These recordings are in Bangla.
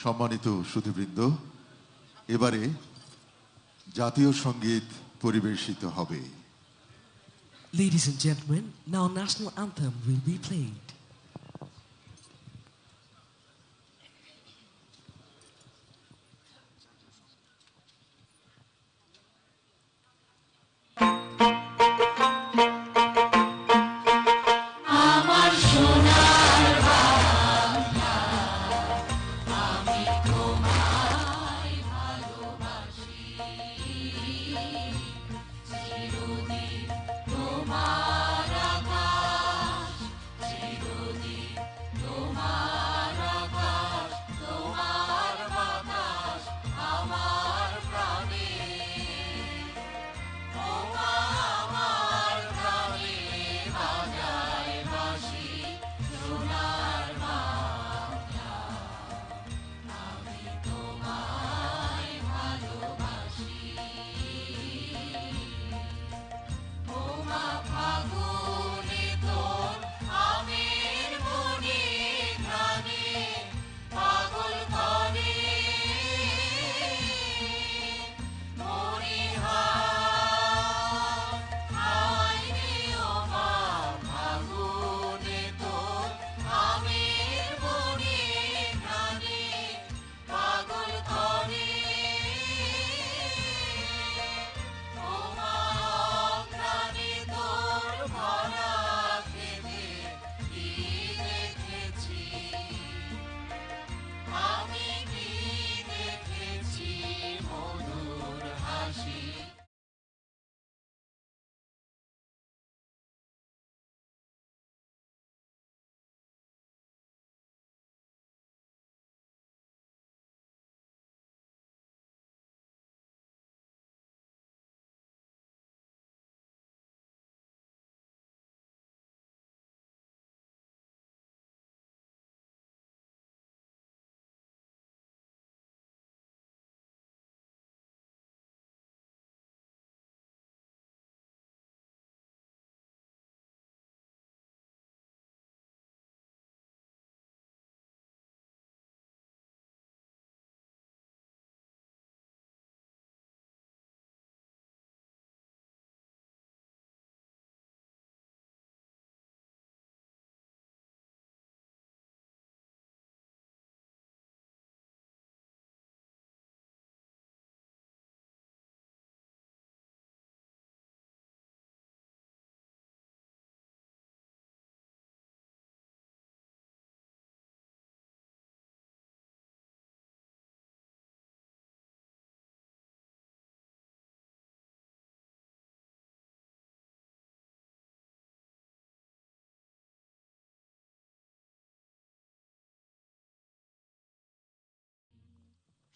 সম্মানিত সুধীবৃন্দ, এবারে জাতীয় সঙ্গীত পরিবেশিত হবে। Ladies and gentlemen, now national anthem will be played.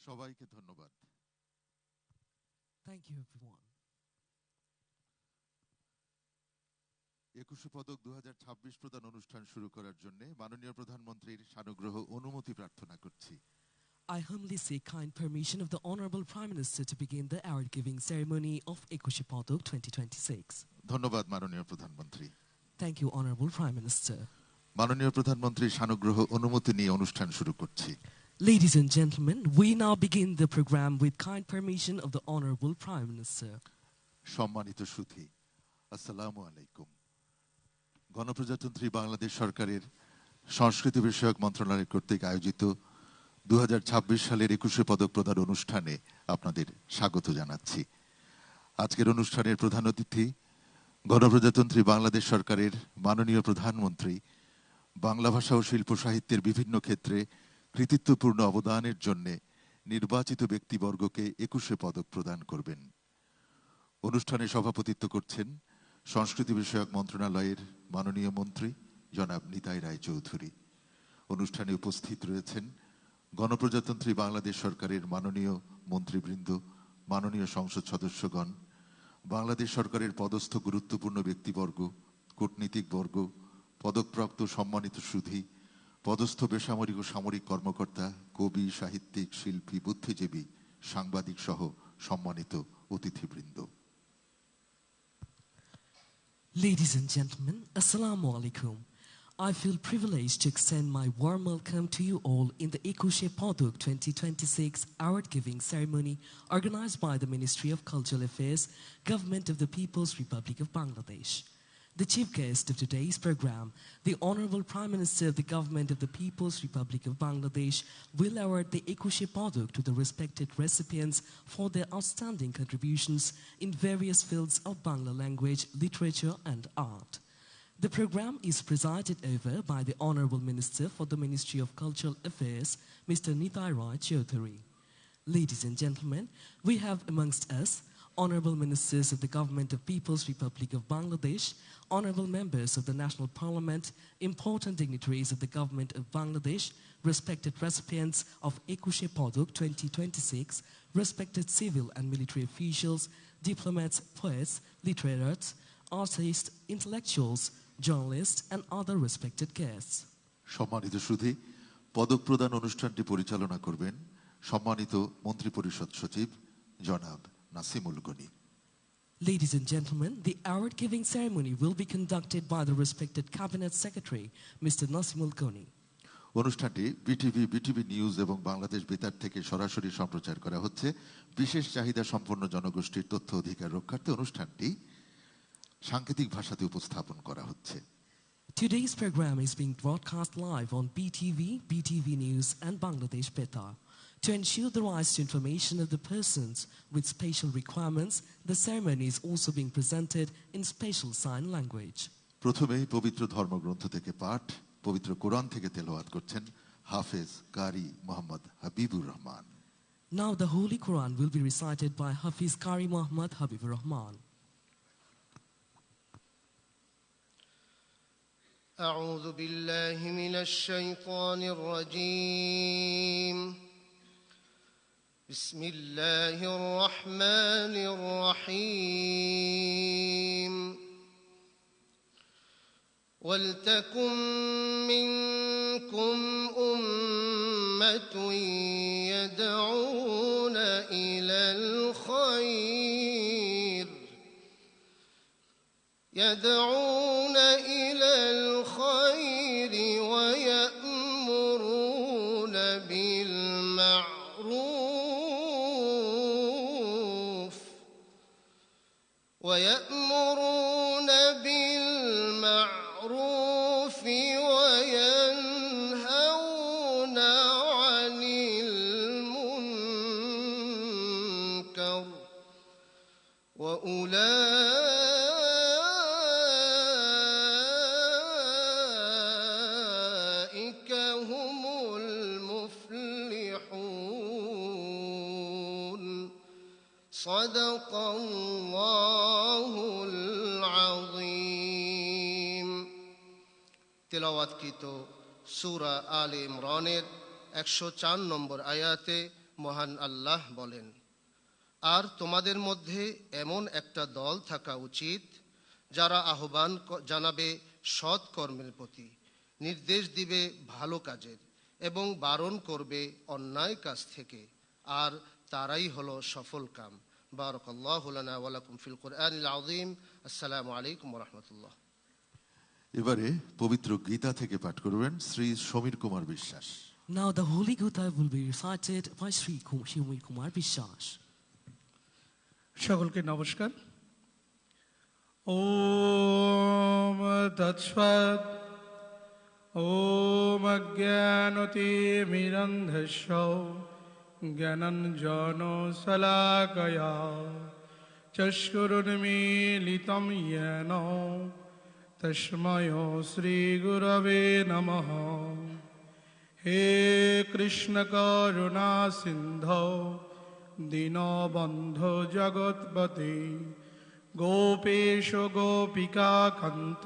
সবাইকে ধন্যবাদ। Thank you, everyone. 21শে পদক 2026 প্রদান অনুষ্ঠান শুরু করার জন্য মাননীয় প্রধানমন্ত্রীর সানুগ্রহ অনুমতি প্রার্থনা করছি। I humbly seek kind permission of the Honorable Prime Minister to begin the award-giving ceremony of 21শে পদক 2026. ধন্যবাদ মাননীয় প্রধানমন্ত্রী। Thank you, Honorable Prime Minister. মাননীয় প্রধানমন্ত্রীর সানুগ্রহ অনুমতি নিয়ে অনুষ্ঠান শুরু করছি। Ladies and gentlemen, we now begin the program with kind permission of the Honorable Prime Minister. সম্মানিত সুধী, আসসালামু আলাইকুম। গণপ্রজাতন্ত্রী বাংলাদেশ সরকারের সংস্কৃতি বিষয়ক মন্ত্রণালয় কর্তৃক আয়োজিত 2026 সালের 21শে পদক প্রদান অনুষ্ঠানে আপনাদের স্বাগত জানাচ্ছি। আজকের অনুষ্ঠানের প্রধান অতিথি গণপ্রজাতন্ত্রী বাংলাদেশ সরকারের মাননীয় প্রধানমন্ত্রী, বাংলা ভাষা ও শিল্প সাহিত্যের বিভিন্ন ক্ষেত্রে কৃতিত্বপূর্ণ অবদানের জন্য নির্বাচিত ব্যক্তিবর্গকে 21শে পদক প্রদান করবেন। অনুষ্ঠানে সভাপতিত্ব করছেন সংস্কৃতি বিষয়ক মন্ত্রণালয়ের মাননীয় মন্ত্রী জনাব নিতাই রায়চৌধুরী। অনুষ্ঠানে উপস্থিত রয়েছেন গণপ্রজাতন্ত্রী বাংলাদেশ সরকারের মাননীয় মন্ত্রীবৃন্দ, মাননীয় সংসদ সদস্যগণ, বাংলাদেশ সরকারের পদস্থ গুরুত্বপূর্ণ ব্যক্তিবর্গ, কূটনীতিকবর্গ, পদকপ্রাপ্ত সম্মানিত সুধী, পদস্থ বেসামরিক ও সামরিক কর্মকর্তা, কবি, সাহিত্যিক, শিল্পী, বুদ্ধিজীবী, সাংবাদিক সহ সম্মানিত অতিথিবৃন্দ। Ladies and gentlemen, Assalamu alaikum. I feel privileged to extend my warm welcome to you all in the Ekushe Paduk 2026 award-giving ceremony organized by the Ministry of Cultural Affairs, Government of the People's Republic of Bangladesh. The chief guest of today's program, the Honorable Prime Minister of the Government of the People's Republic of Bangladesh, will award the Ekushe Paduk to the respected recipients for their outstanding contributions in various fields of Bangla language, literature and art. The program is presided over by the Honorable Minister for the Ministry of Cultural Affairs, Mr. Nitai Roy Chaudhary. Ladies and gentlemen, we have amongst us Honorable Ministers of the Government of People's Republic of Bangladesh, Honorable Members of the National Parliament, important dignitaries of the Government of Bangladesh, respected recipients of Ekushe Paduk 2026, respected civil and military officials, diplomats, poets, literates, artists, intellectuals, journalists and other respected guests. সম্মানিত সুধী, পদক প্রদান অনুষ্ঠানটি পরিচালনা করবেন সম্মানিত মন্ত্রী পরিষদ সচিব জনাব Nasimul Gani. Ladies and gentlemen, the award-giving ceremony will be conducted by the respected Cabinet Secretary, Mr. Nasimul Goni. অনুষ্ঠানটি বিটিভি নিউজ এবং বাংলাদেশ বেতার থেকে সরাসরি সম্প্রচার করা হচ্ছে। বিশেষ চাহিদা সম্পন্ন জনগোষ্ঠীর তথ্য অধিকার রক্ষার্থে অনুষ্ঠানটি সাংকেতিক ভাষাতে উপস্থাপন করা হচ্ছে। Today's program is being broadcast live on BTV News and Bangladesh Betar. To ensure the rights to information of the persons with special requirements, the ceremony is also being presented in special sign language. প্রথমেই পবিত্র ধর্মগ্রন্থ থেকে পাঠ, পবিত্র কোরআন থেকে তেলাওয়াত করছেন হাফেজ কারি Mohammad Habibur Rahman. Now the Holy Quran will be recited by Hafiz Qari Muhammad Habibur Rahman. أعوذ بالله من الشيطان الرجيم بسم الله الرحمن الرحيم ولتكن منكم أمة يدعون إلى الخير ويأمرون بالمعروف وينهون عن المنكر وأولئك هم المفلحون صدق الله العظيم তেলাওয়াতকৃত সূরা আলে ইমরানের 104 নম্বর আয়াতে মহান আল্লাহ বলেন, আর তোমাদের মধ্যে এমন একটা দল থাকা উচিত যারা আহ্বান জানাবে সৎ কর্মের প্রতি, নির্দেশ দিবে ভালো কাজের এবং বারণ করবে অন্যায় কাজ থেকে, আর তারাই হলো সফল কাম। বারাকাল্লাহু লানা ওয়া লাকুম ফিল কুরআনিল আযীম। আসসালামু আলাইকুম ওয়া রাহমাতুল্লাহ। এবারে পবিত্র গীতা থেকে পাঠ করবেন Shri Samir Kumar Biswas. Now the Holy Gita will be recited by Sri Shomir Kumar Bishwas. সকলকে নমস্কার। ওম তৎসৎ। ওম অজ্ঞানতিমিরন্ধস্য জ্ঞানাঞ্জনশলাকয়া চক্ষুरुन्मीलितं येन তস্मै শ্রীগুরবে নমঃ। হে কৃষ্ণ করুণা সিন্ধো দীনবন্ধো জগৎপতে গোপেশ গোপিকা কান্ত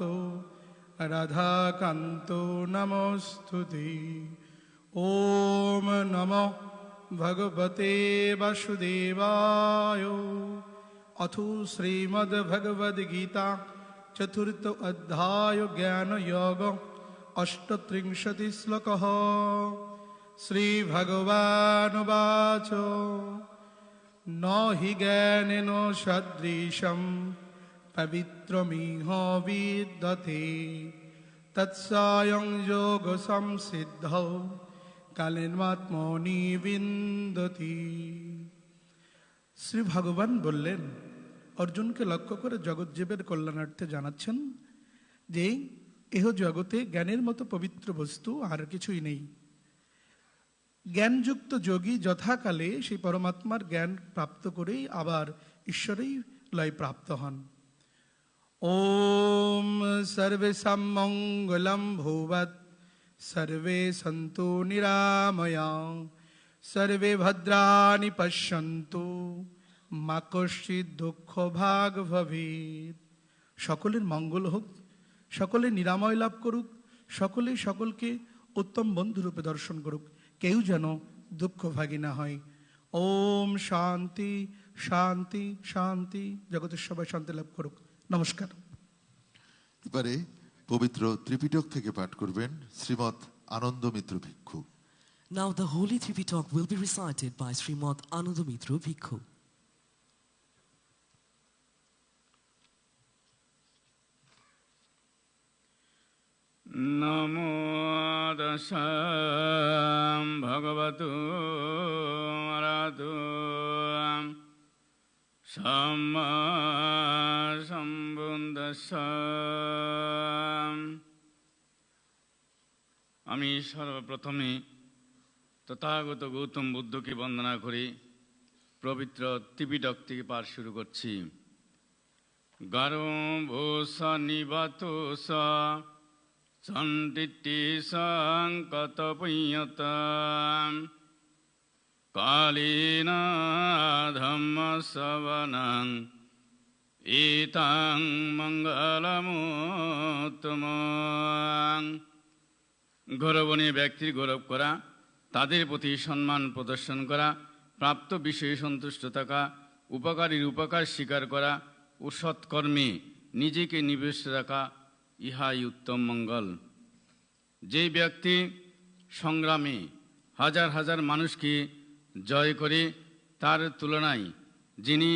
রাধাকান্ত নমস্তুতে। ওম নমঃ ভগবতে বাসুদেবায়। অথ শ্রীমদ্ভগবদ্গীতা চতুর্থ অধ্যায় জ্ঞান যোগ অষ্টত্রিংশতি শ্লোকঃ। শ্রীভগবানুবাচ ন হি জ্ঞানেন সদৃশং পবিত্রমিহ বিদ্যতে তৎসায়ং যোগ সংসিদ্ধৌ কালেনাত্মনি বিন্দতি। শ্রী ভগবান বললেন, অর্জুনকে লক্ষ্য করে জগৎজীবের কল্যাণার্থে জানাচ্ছেন যে এহ জগতে জ্ঞানের মতো পবিত্র বস্তু আর কিছুই নেই। জ্ঞানযুক্ত যোগী যথাকালে সেই পরমাত্মার জ্ঞান প্রাপ্ত করেই আবার ঈশ্বরেই লয় প্রাপ্ত হন। ওম সর্বেষাং মঙ্গলম ভূয়াৎ, সর্বে সন্তু নিরাময়া, সর্বে ভদ্রাণি পশ্যন্তু, মা কশ্চিৎ দুঃখ ভাগ ভবেৎ। সকলের মঙ্গল হোক, সকলে নিরাময় লাভ করুক, সকলে সকলকে উত্তম বন্ধুরূপে দর্শন করুক, কেউ যেন দুঃখ ভাগী না হয়। ওম শান্তি শান্তি শান্তি। জগতের সবাই শান্তি লাভ করুক। নমস্কার। এবারে পবিত্র ত্রিপিটক থেকে পাঠ করবেন শ্রীমৎ আনন্দ মিত্র ভিক্ষু। Now the Holy Tripitaka will be recited by Srimad Anandamitra Bhikkhu. Namo Dasam Bhagavatu Aratu Samma Sambuddhassa। আমি সর্বপ্রথমে তথাগত গৌতম বুদ্ধকে বন্দনা করি পবিত্র ত্রিপিটক থেকে পাঠ শুরু করছি। গর্ভোসা নিবাতোসা সন্তিটি সংকত পুণ্যতাম কালীন ধম্ম সবনং ইতাং মঙ্গলমুত্তমং। গৌরবণীয় ব্যক্তির গৌরব করা, তাদের প্রতি সম্মান প্রদর্শন করা, প্রাপ্ত বিষয়ে সন্তুষ্ট থাকা, উপকারীর উপকার স্বীকার করা ও সৎকর্মে নিজেকে নিবেশ রাখা, ইহাই উত্তম মঙ্গল। যে ব্যক্তি সংগ্রামে হাজার হাজার মানুষকে জয় করে, তার তুলনায় যিনি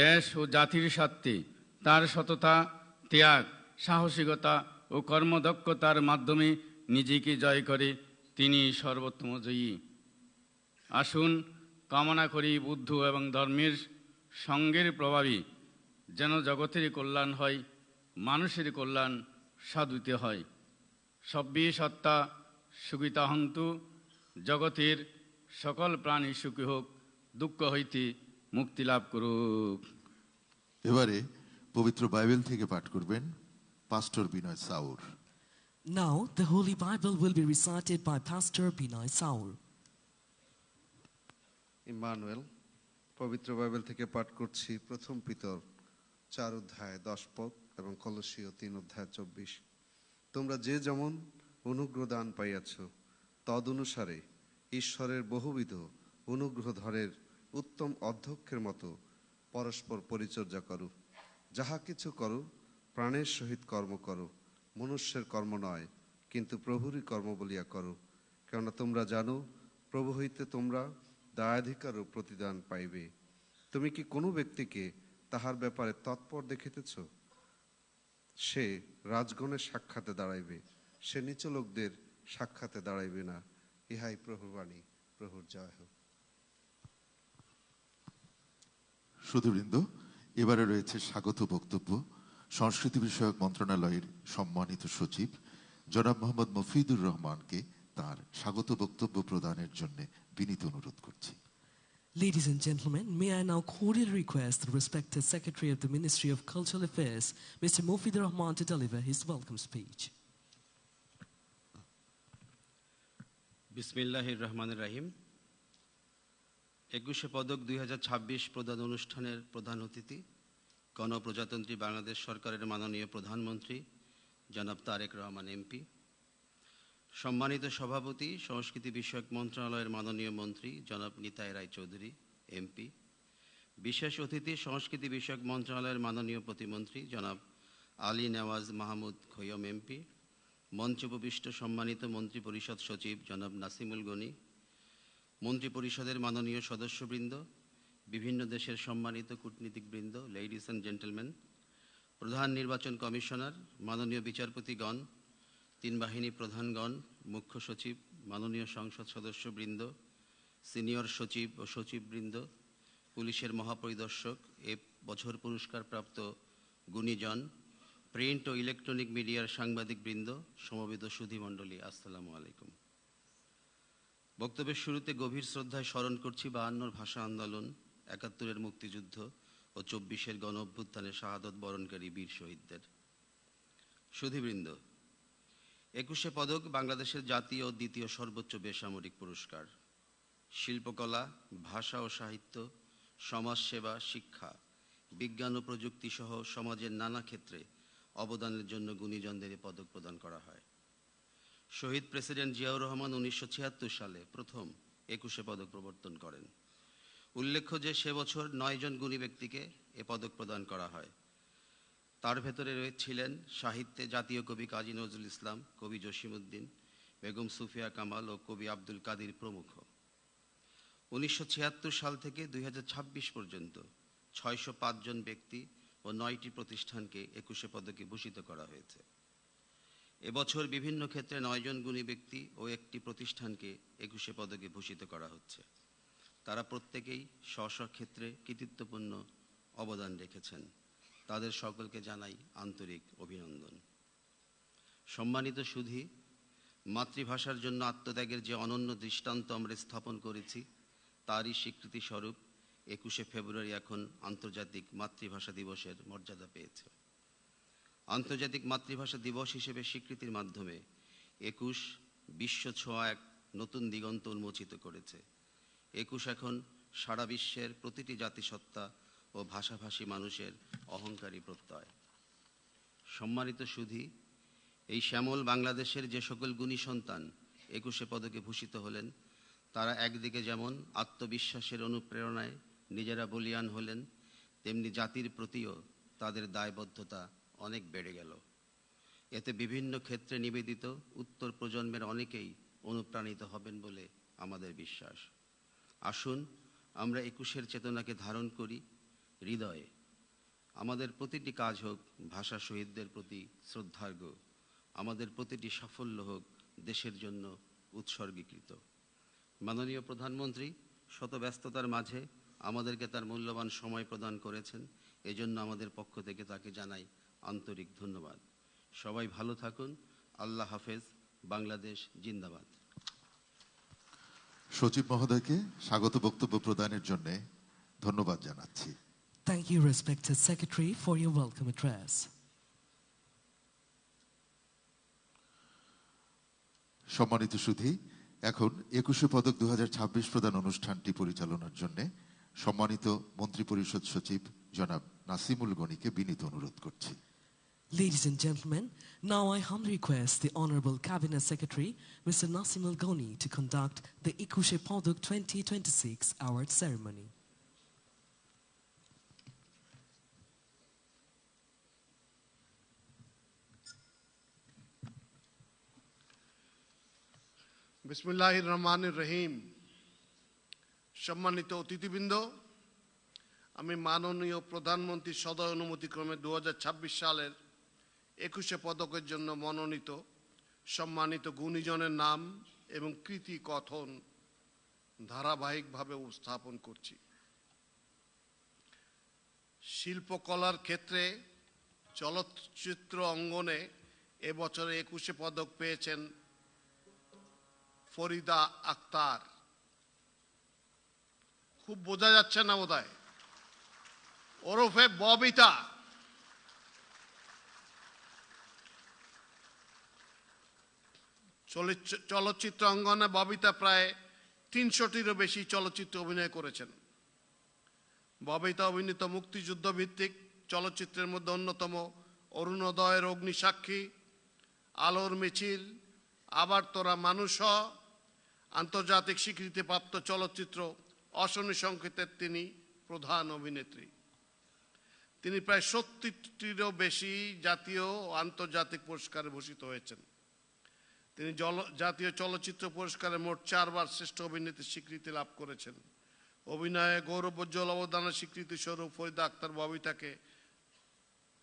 দেশ ও জাতির স্বার্থে তার সততা, ত্যাগ, সাহসিকতা ও কর্মদক্ষতার মাধ্যমে নিজেকে জয় করে, তিনি সর্বোত্তম জয়ী। আসুন কামনা করি বুদ্ধ এবং ধর্মের সঙ্গের প্রভাবে যেন জগতের কল্যাণ হয়, মানুষের কল্যাণ সাধিত হয়। সব্যে সত্তা সুখিতা হন্তু, জগতের সকল প্রাণী সুখী হোক, দুঃখ হইতে মুক্তি লাভ করুক। এবারে পবিত্র বাইবেল থেকে পাঠ করবেন পাস্টর বিনয় sour. Now the Holy Bible will be recited by Pastor Binoy Saur. Emmanuel. পবিত্র বাইবেল থেকে পাঠ করছি প্রথম পিতর 4 অধ্যায় 10 পদ এবং কলসীয় 3 অধ্যায় 24। তোমরা যে যেমন অনুগ্রহ দান পাইয়াছ, তদনুসারে ঈশ্বরের বহুবিধ অনুগ্রহধরের উত্তম অধ্যক্ষের মতো পরস্পর পরিচর্যা করো। যাহা কিছু করো, প্রাণের সহিত কর্ম করো, মনুষ্যের কর্ম নয়, কিন্তু প্রভুরই কর্ম বলিয়া করো। কেননা তোমরা জানো, প্রভু হইতে তোমরা দায়াধিকার ও প্রতিদান পাইবে। তুমি কি কোনো ব্যক্তিকে তাহার ব্যাপারে তৎপর দেখিতেছ? সে রাজগণের সাক্ষাতে দাঁড়াইবে, সে নিচ লোকদের সাক্ষাতে দাঁড়াইবে না। ইহাই প্রভুর বাণী। প্রভুর জয় হোক। সুধীবৃন্দ, এবারে রয়েছে স্বাগত বক্তব্য সংস্কৃতি বিষয়ক মন্ত্রণালয়ের সম্মানিত সচিব জনাব মোহাম্মদ মফিদুর রহমানকে তার স্বাগত বক্তব্য প্রদানের জন্য বিনীত অনুরোধ করছি। Ladies and gentlemen, may I now cordially request the respected Secretary of the Ministry of Cultural Affairs, Mr. Mofidur Rahman, to deliver his welcome speech. বিসমিল্লাহির রহমানির রহিম। 21শে পদক 2026 প্রদান অনুষ্ঠানের প্রধান অতিথি গণপ্রজাতন্ত্রী বাংলাদেশ সরকারের মাননীয় প্রধানমন্ত্রী জনাব তারেক রহমান এমপি, সম্মানিত সভাপতি সংস্কৃতি বিষয়ক মন্ত্রণালয়ের মাননীয় মন্ত্রী জনাব নিতাই রায় চৌধুরী এমপি, বিশেষ অতিথি সংস্কৃতি বিষয়ক মন্ত্রণালয়ের মাননীয় প্রতিমন্ত্রী জনাব আলী নেওয়াজ মাহমুদ খৈয়ম এমপি, মঞ্চ উপবিষ্ট সম্মানিত মন্ত্রী পরিষদ সচিব জনাব নাসিমুল গনি, মন্ত্রী পরিষদের মাননীয় সদস্যবৃন্দ, বিভিন্ন দেশের সম্মানিত কূটনীতিকবৃন্দ, লেডিস অ্যান্ড জেন্টলম্যান, প্রধান নির্বাচন কমিশনার, মাননীয় বিচারপতিগণ, তিন বাহিনী প্রধানগণ, মুখ্য সচিব, মাননীয় সংসদ সদস্যবৃন্দ, সিনিয়র সচিব ও সচিববৃন্দ, পুলিশের মহাপরিদর্শক, এ বছর পুরস্কারপ্রাপ্ত গুণীজন, প্রিন্ট ও ইলেকট্রনিক মিডিয়ার সাংবাদিকবৃন্দ, সমবেত সুধীমণ্ডলী, আসসালামু আলাইকুম। বক্তব্যের শুরুতে গভীর শ্রদ্ধায় স্মরণ করছি 52 ভাষা আন্দোলন, 71-এর মুক্তিযুদ্ধ ও 24-এর গণ অভ্যুত্থানে শাহাদত বরণকারী বীর শহীদদের। সুধীবৃন্দ, 21শে পদক বাংলাদেশের জাতীয় ও দ্বিতীয় সর্বোচ্চ বেসামরিক পুরস্কার। শিল্পকলা, ভাষা ও সাহিত্য, সমাজসেবা, শিক্ষা, বিজ্ঞান ও প্রযুক্তি সহ সমাজের নানা ক্ষেত্রে অবদানের জন্য গুণীজনদের এ পদক প্রদান করা হয়। শহীদ প্রেসিডেন্ট জিয়াউর রহমান 1976 সালে প্রথম 21শে পদক প্রবর্তন করেন। উল্লেখ্য যে সে বছর 9 জন গুণী ব্যক্তিকে এ পদক প্রদান করা হয়। তার ভেতরে ছিলেন সাহিত্যে জাতীয় কবি কাজী নজরুল ইসলাম, কবি জসিমউদ্দিন, বেগম সুফিয়া কামাল ও কবি আব্দুল কাদির প্রমুখ। 1976 সাল থেকে 2026 পর্যন্ত 605 জন ব্যক্তি ও 9টি প্রতিষ্ঠানকে 21শে পদকে ভূষিত করা হয়েছে। এবছর বিভিন্ন ক্ষেত্রে 9 জন গুণী ব্যক্তি ও একটি প্রতিষ্ঠানকে 21শে পদকে ভূষিত করা হচ্ছে। তারা প্রত্যেকেই স্ব ক্ষেত্রে কৃতিত্বপূর্ণ অবদান রেখেছেন। তাদের সকলকে জানাই আন্তরিক অভিনন্দন। সম্মানিত সুধী, মাতৃভাষার জন্য আত্মত্যাগের যে অনন্য দৃষ্টান্ত আমরা স্থাপন করেছি, তারই স্বীকৃতি স্বরূপ 21শে ফেব্রুয়ারি এখন আন্তর্জাতিক মাতৃভাষা দিবসের মর্যাদা পেয়েছে। আন্তর্জাতিক মাতৃভাষা দিবস হিসেবে স্বীকৃতির মাধ্যমে 21 বিশ্ব ছোঁয়া এক নতুন দিগন্ত উন্মোচিত করেছে। 21 এখন সারা বিশ্বের প্রতিটি জাতিসত্তা ও ভাষাভাষী মানুষের অহংকারী প্রত্যয়। সম্মানিত সুধী, এই শ্যামল বাংলাদেশের যে সকল গুণী সন্তান 21শে পদকে ভূষিত হলেন, তারা একদিকে যেমন আত্মবিশ্বাসের অনুপ্রেরণায় নিজেরা বলীয়ান হলেন, তেমনি জাতির প্রতিও তাদের দায়বদ্ধতা অনেক বেড়ে গেল। এতে বিভিন্ন ক্ষেত্রে নিবেদিত উত্তর প্রজন্মের অনেকেই অনুপ্রাণিত হবেন বলে আমাদের বিশ্বাস। আসুন আমরা 21শের চেতনাকে ধারণ করি হৃদয়ে। আমাদের প্রতিটি কাজ হোক ভাষা শহীদদের প্রতি শ্রদ্ধার্ঘ, আমাদের প্রতিটি সাফল্য হোক দেশের জন্য উৎসর্গীকৃত। মাননীয় প্রধানমন্ত্রী শত ব্যস্ততার মাঝে আমাদেরকে তার মূল্যবান সময় প্রদান করেছেন, এজন্য আমাদের পক্ষ থেকে তাকে জানাই আন্তরিক ধন্যবাদ। সবাই ভালো থাকুন। আল্লাহ হাফেজ। বাংলাদেশ জিন্দাবাদ। সচিব মহোদয়কে স্বাগত বক্তব্য প্রদানের জন্য ধন্যবাদ জানাচ্ছি। Thank you, respected Secretary, for your welcome address. সম্মানিত সুধী, এখন 21শে পদক 2026 প্রদান অনুষ্ঠানটি পরিচালনার জন্য সম্মানিত মন্ত্রিপরিষদ সচিব জনাব নাসিমুল গনিকে বিনীত অনুরোধ করছি। Ladies and gentlemen, now I humbly request the Honorable Cabinet Secretary, Mr. Nasimul Goni, to conduct the 21শে পদক 2026 award ceremony. বিসমিল্লাহির রহমানির রহিম। সম্মানিত অতিথিবৃন্দ, আমি মাননীয় প্রধানমন্ত্রীর সদয় অনুমতিক্রমে 2026 সালের 21শে পদকের জন্য মনোনীত সম্মানিত গুণীজনের নাম এবং কৃতি কথন ধারাবাহিকভাবে উপস্থাপন করছি। শিল্পকলার ক্ষেত্রে চলচ্চিত্র অঙ্গনে এবছরে 21শে পদক পেয়েছেন ফরিদা আক্তার। খুব বোঝা যাচ্ছে না বোধহয়, ওরফে ববিতা। চলচ্চিত্র অঙ্গনে ববিতা প্রায় 300টিরও বেশি চলচ্চিত্রে অভিনয় করেছেন। ববিতা অভিনীত মুক্তিযুদ্ধ ভিত্তিক চলচ্চিত্রের মধ্যে অন্যতম অরুণোদয়ের অগ্নিসাক্ষী, আলোর মিছিল, আবার তোরা মানুষ, আন্তর্জাতিক স্বীকৃতিপ্রাপ্ত চলচ্চিত্র অশনি সংকেতের তিনি প্রধান অভিনেত্রী। তিনি প্রায় 70টিরও বেশি জাতীয় ও আন্তর্জাতিক পুরস্কারে ভূষিত হয়েছেন। তিনি জাতীয় চলচ্চিত্র পুরস্কারে মোট 4 বার শ্রেষ্ঠ অভিনেত্রীর স্বীকৃতি লাভ করেছেন। অভিনয়ে গৌরবোজ্জ্বল অবদানের স্বীকৃতি স্বরূপ ফরিদা আক্তার ববিতাকে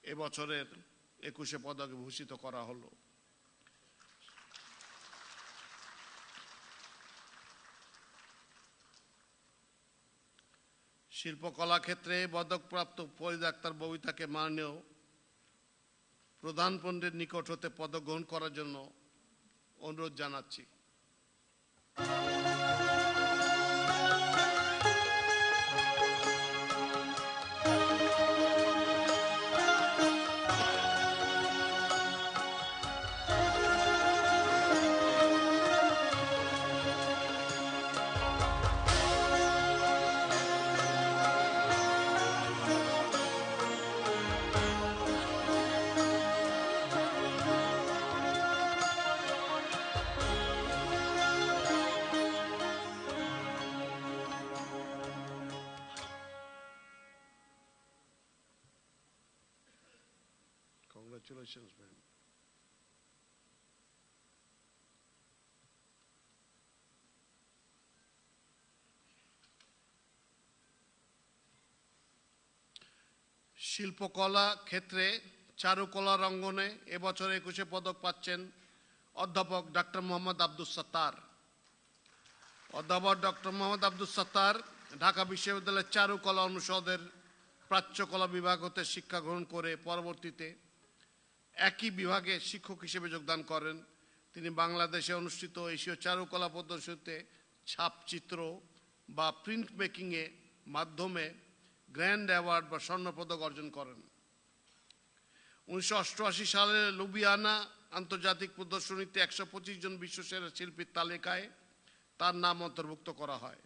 এবছরের 21শে পদকে ভূষিত করা হলো। শিল্পকলা ক্ষেত্রে পদকপ্রাপ্ত ফরিদ আক্তার ববিতাকে মাননীয় প্রধান পণ্ডিতের নিকট হতে পদক গ্রহণ করার জন্য অনুরোধ জানাচ্ছি। Congratulations, man. শিল্পকলা ক্ষেত্রে চারুকলার অঙ্গনে এবছর 21 পদক পাচ্ছেন অধ্যাপক ডক্টর মোহাম্মদ আব্দুস সাত্তার। অধ্যাপক ডক্টর মোহাম্মদ আব্দুস সাত্তার ঢাকা বিশ্ববিদ্যালয়ের চারুকলা অনুষদের প্রাচ্যকলা বিভাগ হতে শিক্ষা গ্রহণ করে পরবর্তীতে একই বিভাগে শিক্ষক হিসেবে যোগদান করেন। তিনি বাংলাদেশে অনুষ্ঠিত এশীয় চারুকলা প্রদর্শনীতে ছাপচিত্র বা প্রিন্ট মেকিংয়ে মাধ্যমে গ্র্যান্ড অ্যাওয়ার্ড বা স্বর্ণপদক অর্জন করেন। 1988 সালে লুবিয়ানা আন্তর্জাতিক প্রদর্শনীতে 125 জন বিশ্বসেরা শিল্পীর তালিকায় তার নাম অন্তর্ভুক্ত করা হয়।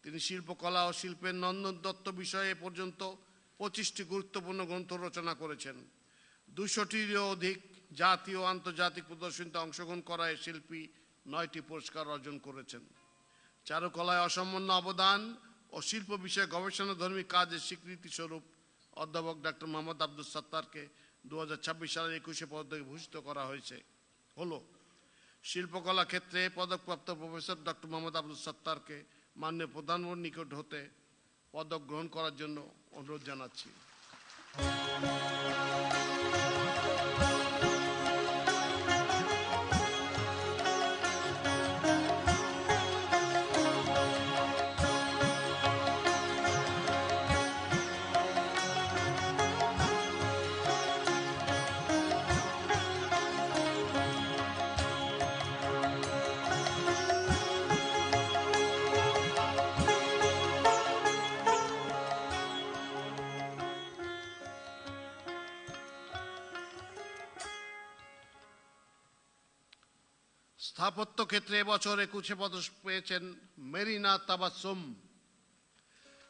তিনি শিল্পকলা ও শিল্পের নন্দন তত্ত্ব বিষয়ে পর্যন্ত 25টি গুরুত্বপূর্ণ গ্রন্থ রচনা করেছেন। 200টিরও অধিক জাতীয় ও আন্তর্জাতিক প্রদর্শনীতে অংশগ্রহণ করায় শিল্পী 9টি পুরস্কার অর্জন করেছেন। চারুকলায় অসামান্য অবদান ও শিল্প বিষয়ে গবেষণাধর্মী কাজের স্বীকৃতি স্বরূপ অধ্যাপক ডক্টর মোহাম্মদ আব্দুস সাত্তারকে 2026 সালের 21 পদকে ভূষিত করা হলো। শিল্পকলা ক্ষেত্রে পদকপ্রাপ্ত প্রফেসর ডক্টর মোহাম্মদ আব্দুস সাত্তারকে মাননীয় প্রধানমন্ত্রীর নিকট হতে পদক গ্রহণ করার জন্য অনুরোধ জানাচ্ছি। স্থাপত্য ক্ষেত্রে এবছর 21 পদক পেয়েছেন মেরিনা তাবাসসুম।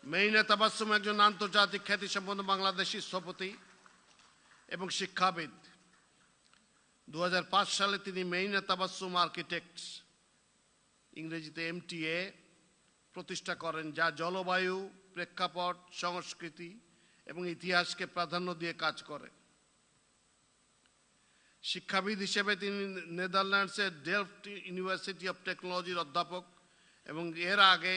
মেরিনা তাবাসসুম একজন আন্তর্জাতিক খ্যাতিসম্পন্ন বাংলাদেশী স্থপতি এবং শিক্ষাবিদ। 2005 সালে তিনি মেরিনা তাবাসসুম আর্কিটেক্টস, ইংরেজিতে MTA, প্রতিষ্ঠা করেন, যা জলবায়ু, প্রেক্ষাপট, সংস্কৃতি এবং ইতিহাসকে প্রাধান্য দিয়ে কাজ করে। শিক্ষাবিদ হিসেবে তিনি নেদারল্যান্ডসের ডেলফট ইউনিভার্সিটি অফ টেকনোলজির অধ্যাপক এবং এর আগে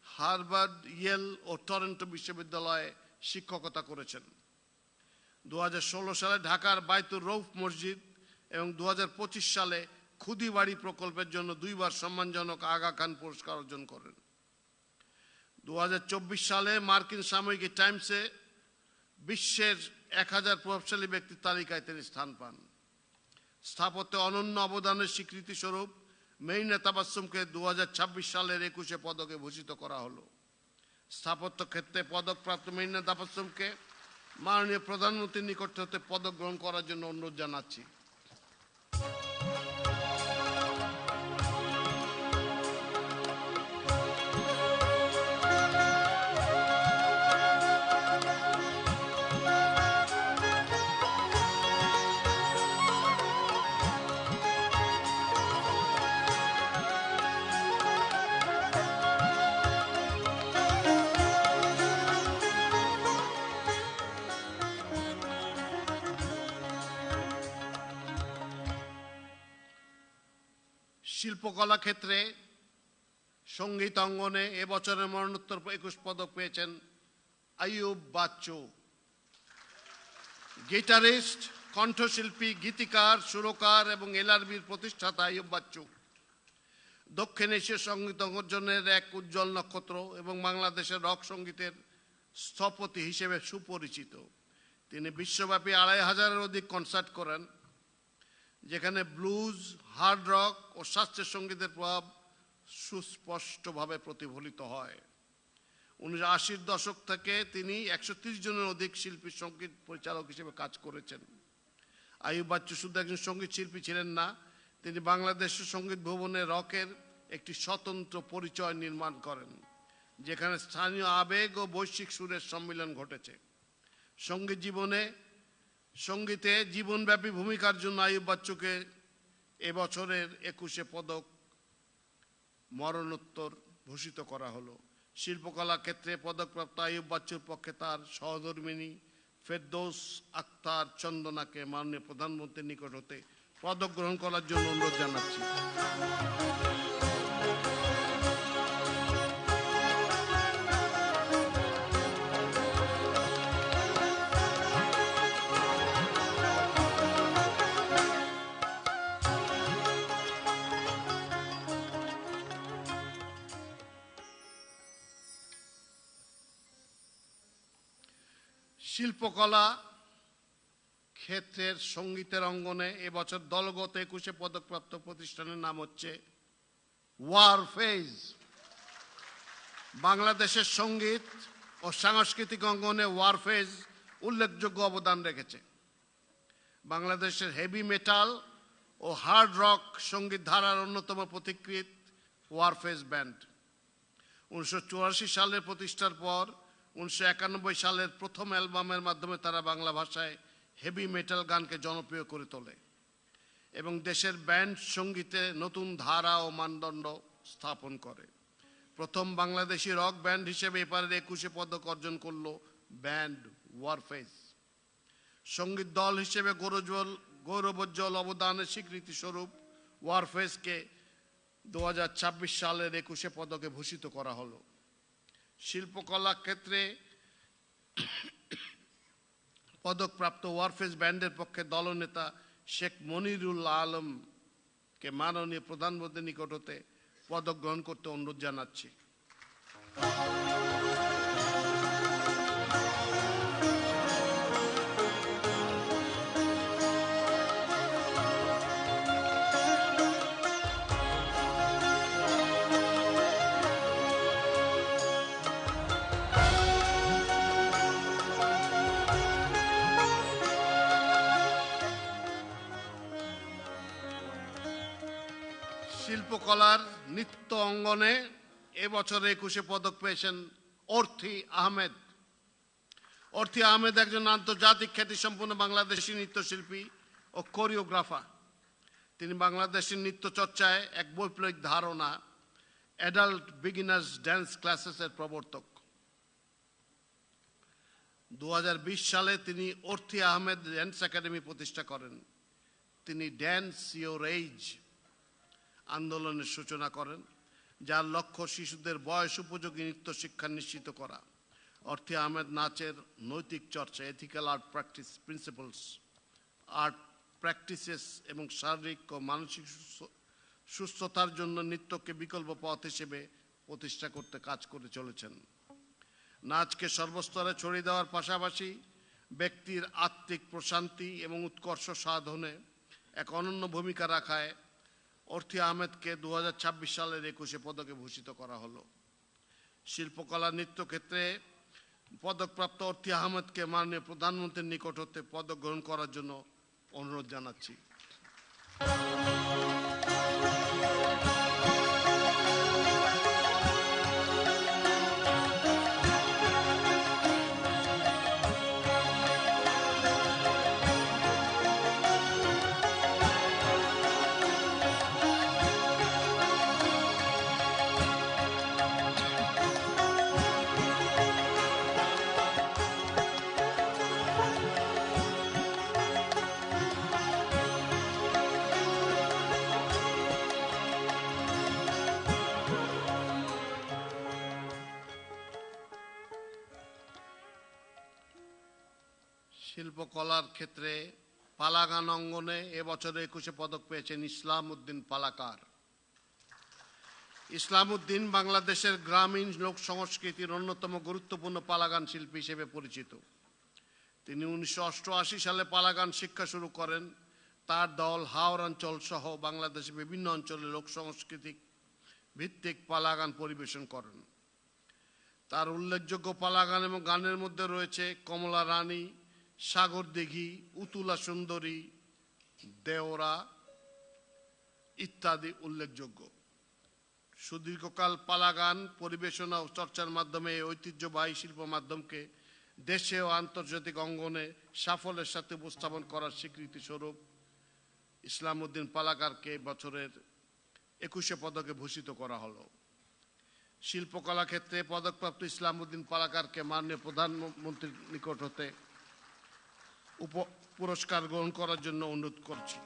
হার্ভার্ড, ইয়েল ও টরন্টো বিশ্ববিদ্যালয়ে শিক্ষকতা করেছেন। 2016 সালে ঢাকার বাইতুর রৌফ মসজিদ এবং 2025 সালে খুদিবাড়ি প্রকল্পের জন্য 2 বার সম্মানজনক আগা খান পুরস্কার অর্জন করেন। 2024 সালে মার্কিন সাময়িকী টাইমসে বিশ্বের 1000 প্রভাবশালী ব্যক্তির তালিকায় তিনি স্থান পান। স্থাপত্যে অনন্য অবদানের স্বীকৃতি স্বরূপ মেরিনা তাবাসসুমকে 2026 সালের 21 পদকে ভূষিত করা হলো। স্থাপত্য ক্ষেত্রে পদকপ্রাপ্ত মেরিনা তাবাসসুমকে মাননীয় প্রধানমন্ত্রীর নিকট হতে পদক গ্রহণ করার জন্য অনুরোধ জানাচ্ছি। শিল্পকলা ক্ষেত্রে সঙ্গীত অঙ্গনে এবছরের মরণোত্তর 21 পদক পেয়েছেন আইয়ুব বাচ্চু। গিটারিস্ট, কণ্ঠশিল্পী, গীতিকার, সুরকার এবং এলআরবির প্রতিষ্ঠাতা আইয়ুব বাচ্চু দক্ষিণ এশীয় সঙ্গীত অঙ্গনের এক উজ্জ্বল নক্ষত্র এবং বাংলাদেশের রক সঙ্গীতের স্থপতি হিসেবে সুপরিচিত। তিনি বিশ্বব্যাপী ২৫০০-এর অধিক কনসার্ট করেন, যেখানে ব্লুজ, হার্ড রক ও শাস্ত্রীয় সঙ্গীতের প্রভাব সুস্পষ্টভাবে প্রতিফলিত হয়। ১৯৮০-র দশক থেকে তিনি ১৩০ জনের অধিক শিল্পী সঙ্গীত পরিচালক হিসেবে কাজ করেছেন। আইয়ুব বাচ্চু শুধু একজন সঙ্গীত শিল্পী ছিলেন না, তিনি বাংলাদেশের সঙ্গীত ভবনে রকের একটি স্বতন্ত্র পরিচয় নির্মাণ করেন, যেখানে স্থানীয় আবেগ ও বৈশ্বিক সুরের সম্মিলন ঘটেছে। সঙ্গীতে জীবনব্যাপী ভূমিকার জন্য আইয়ুব বাচ্চুকে এবছরের ২১শে পদক মরণোত্তর ভূষিত করা হলো। শিল্পকলা ক্ষেত্রে পদকপ্রাপ্ত আইয়ুব বাচ্চুর পক্ষে তার সহধর্মিণী ফেরদৌস আক্তার চন্দনাকে মাননীয় প্রধানমন্ত্রীর নিকট হতে পদক গ্রহণ করার জন্য অনুরোধ জানাচ্ছি। শিল্পকলা ক্ষেত্রের সঙ্গীতের অঙ্গনে এবছর দলগত ২১শে পদকপ্রাপ্ত প্রতিষ্ঠানের নাম হচ্ছে ওয়ারফেজ। বাংলাদেশের সঙ্গীত ও সাংস্কৃতিক অঙ্গনে ওয়ারফেজ উল্লেখযোগ্য অবদান রেখেছে। বাংলাদেশের হেভি মেটাল ও হার্ড রক সঙ্গীত ধারার অন্যতম পথিকৃৎ ওয়ারফেজ ব্যান্ড। ১৯৮৪ সালের প্রতিষ্ঠার পর ১৯৯১ সালের প্রথম অ্যালবামের মাধ্যমে তারা বাংলা ভাষায় হেভি মেটাল গানকে জনপ্রিয় করে তোলে এবং দেশের ব্যান্ড সঙ্গীতে নতুন ধারা ও মানদণ্ড স্থাপন করে। প্রথম বাংলাদেশি রক ব্যান্ড হিসেবে এবারের ২১শে পদক অর্জন করল ব্যান্ড ওয়ারফেজ। সঙ্গীত দল হিসেবে গৌরবোজ্জ্বল অবদানের স্বীকৃতি স্বরূপ ওয়ারফেজকে ২০২৬ সালের ২১শে পদকে ভূষিত করা হলো। শিল্পকলা ক্ষেত্রে পদকপ্রাপ্ত ওয়ারফেজ ব্যান্ডের পক্ষে দলনেতা শেখ মনিরুল আলমকে মাননীয় প্রধানমন্ত্রীর নিকট হতে পদক গ্রহণ করতে অনুরোধ জানাচ্ছি। শিল্পকলার নৃত্য অঙ্গনে এবছর ২১শে পদক পেয়েছেন অর্থী আহমেদ। অর্থী আহমেদ একজন আন্তর্জাতিক খ্যাতিসম্পন্ন বাংলাদেশি নৃত্যশিল্পী ও কোরিওগ্রাফার। তিনি বাংলাদেশের নৃত্য চর্চায় এক বৈপ্লবিক ধারণা অ্যাডাল্ট বিগিনার্স ড্যান্স ক্লাসেসের প্রবর্তক। ২০২০ সালে তিনি অর্থী আহমেদ ড্যান্স একাডেমি প্রতিষ্ঠা করেন। তিনি ড্যান্স ইওর এজ আন্দোলনের সূচনা করেন, যার লক্ষ্য শিশুদের বয়স উপযোগী নৃত্য শিক্ষা নিশ্চিত করা। অর্থী আহমেদ নাচের নৈতিক চর্চা, ethical art practice principles, art practices এবং শারীরিক ও মানসিক সুস্থতার জন্য নৃত্যকে বিকল্প পথ হিসেবে প্রতিষ্ঠা করতে কাজ করে চলেছেন। নাচকে সর্বস্তরে ছড়িয়ে দেওয়ার পাশাপাশি ব্যক্তির আত্মিক প্রশান্তি এবং উৎকর্ষ সাধনে এক অনন্য ভূমিকা রাখায় অর্থী আহমেদকে ২০২৬ সালের ২১শে পদকে ভূষিত করা হলো। শিল্পকলা নৃত্য ক্ষেত্রে পদকপ্রাপ্ত অর্থী আহমেদকে মাননীয় প্রধানমন্ত্রীর নিকট হতে পদক গ্রহণ করার জন্য অনুরোধ জানাচ্ছি। শিল্পকলার ক্ষেত্রে পালা গান অঙ্গনে এবছর ২১শে পদক পেয়েছেন ইসলাম উদ্দিন পালাকার। ইসলামউদ্দিন বাংলাদেশের গ্রামীণ লোক সংস্কৃতির অন্যতম গুরুত্বপূর্ণ পালাগান শিল্পী হিসেবে পরিচিত। তিনি 1988 সালে পালাগান শিক্ষা শুরু করেন। তার দল হাওর অঞ্চল সহ বাংলাদেশের বিভিন্ন অঞ্চলে লোক সাংস্কৃতিক ভিত্তিক পালাগান পরিবেশন করেন। তার উল্লেখযোগ্য পালাগান এবং গানের মধ্যে রয়েছে কমলা রানী, সাগর দিঘি, উতুলা সুন্দরী, দেওরা ইত্যাদি উল্লেখযোগ্য। সুদীর্ঘকাল পালাগান পরিবেশনা ও চর্চার মাধ্যমে এই ঐতিহ্যবাহী শিল্প মাধ্যমকে দেশে ও আন্তর্জাতিক অঙ্গনে সাফল্যের সাথে উপস্থাপন করার স্বীকৃতি স্বরূপ ইসলামউদ্দিন পালাকারকে বছরের 21শে পদকে ভূষিত করা হলো। শিল্পকলা ক্ষেত্রে পদকপ্রাপ্ত ইসলামউদ্দিন পালাকারকে মাননীয় প্রধানমন্ত্রীর নিকট হতে পুরস্কার গ্রহণ করার জন্য অনুরোধ করছি।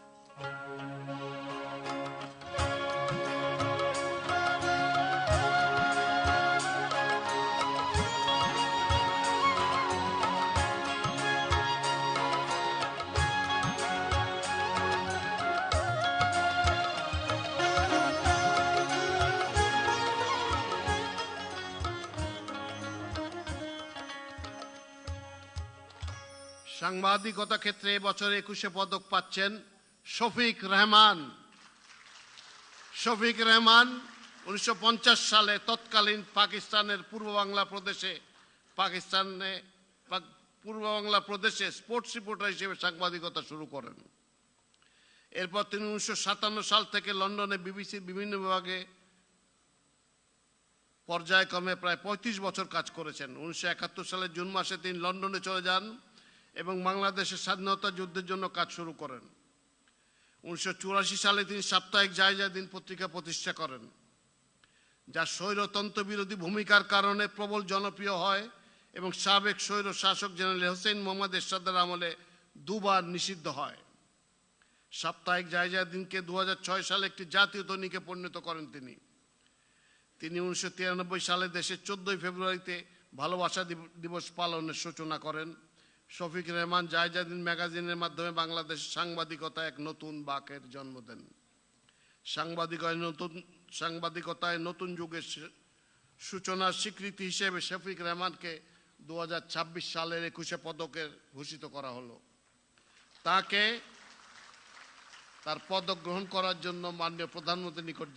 সাংবাদিকতা ক্ষেত্রে বছর 21শে পদক পাচ্ছেন শফিক রেহমান। শফিক রেহমান 1950 সালে তৎকালীন পাকিস্তানের পূর্ব বাংলা প্রদেশে স্পোর্টস রিপোর্টার হিসেবে সাংবাদিকতা শুরু করেন। এরপর তিনি 1957 সাল থেকে লন্ডনে বিবিসির বিভিন্ন বিভাগে পর্যায়ক্রমে প্রায় 35 বছর কাজ করেছেন। 1971 সালের জুন মাসে তিনি লন্ডনে চলে যান এবং বাংলাদেশের স্বাধীনতা যুদ্ধের জন্য কাজ শুরু করেন। 1984 সালে তিনি সাপ্তাহিক জায়জাদিন পত্রিকা প্রতিষ্ঠা করেন, যা স্বৈরতন্ত্র বিরোধী ভূমিকার কারণে প্রবল জনপ্রিয় হয় এবং সাবেক স্বৈর শাসক জেনারেল হোসেন মোহাম্মদ এরশাদের আমলে দুবার নিষিদ্ধ হয়। সাপ্তাহিক জায়জাদিনকে 2006 সালে একটি জাতীয় দৈনিকে পরিণত করেন তিনি। 1993 সালে দেশে 14 ফেব্রুয়ারিতে ভালোবাসা দিবস পালনের সূচনা করেন। শফিক রেহমান জায়জাদিন ম্যাগাজিনের মাধ্যমে বাংলাদেশের সাংবাদিকতায় এক নতুন বাঁকের জন্ম দেন। সাংবাদিকতায় নতুন যুগের সূচনার স্বীকৃতি হিসেবে শফিক রেহমানকে 2026 সালের 21শে পদকে ভূষিত করা হলো। তাকে তার পদক গ্রহণ করার জন্য মাননীয় প্রধানমন্ত্রীর নিকট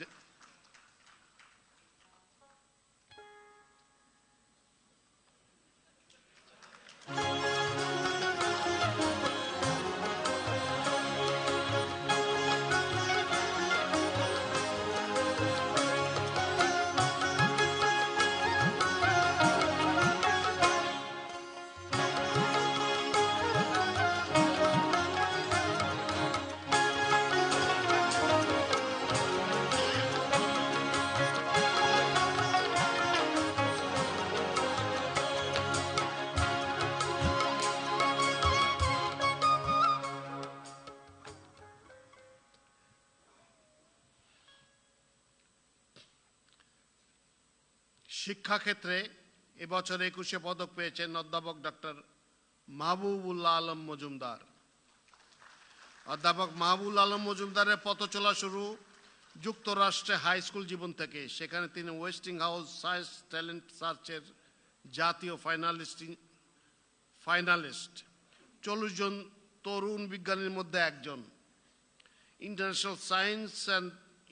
শিক্ষাক্ষেত্রে এবছর 21শে পদক পেয়েছেন অধ্যাপক ডক্টর মাহবুবুল্লাহ আলম মজুমদার। অধ্যাপক মাহবুবুল আলম মজুমদারের পথ চলা শুরু যুক্তরাষ্ট্রে হাই স্কুল জীবন থেকে। সেখানে তিনি ওয়েস্টিংহাউস সায়েন্স ট্যালেন্ট সার্চের জাতীয় ফাইনালিস্ট 40 জন তরুণ বিজ্ঞানীর মধ্যে একজন। ইন্টারন্যাশনাল সায়েন্স অ্যান্ড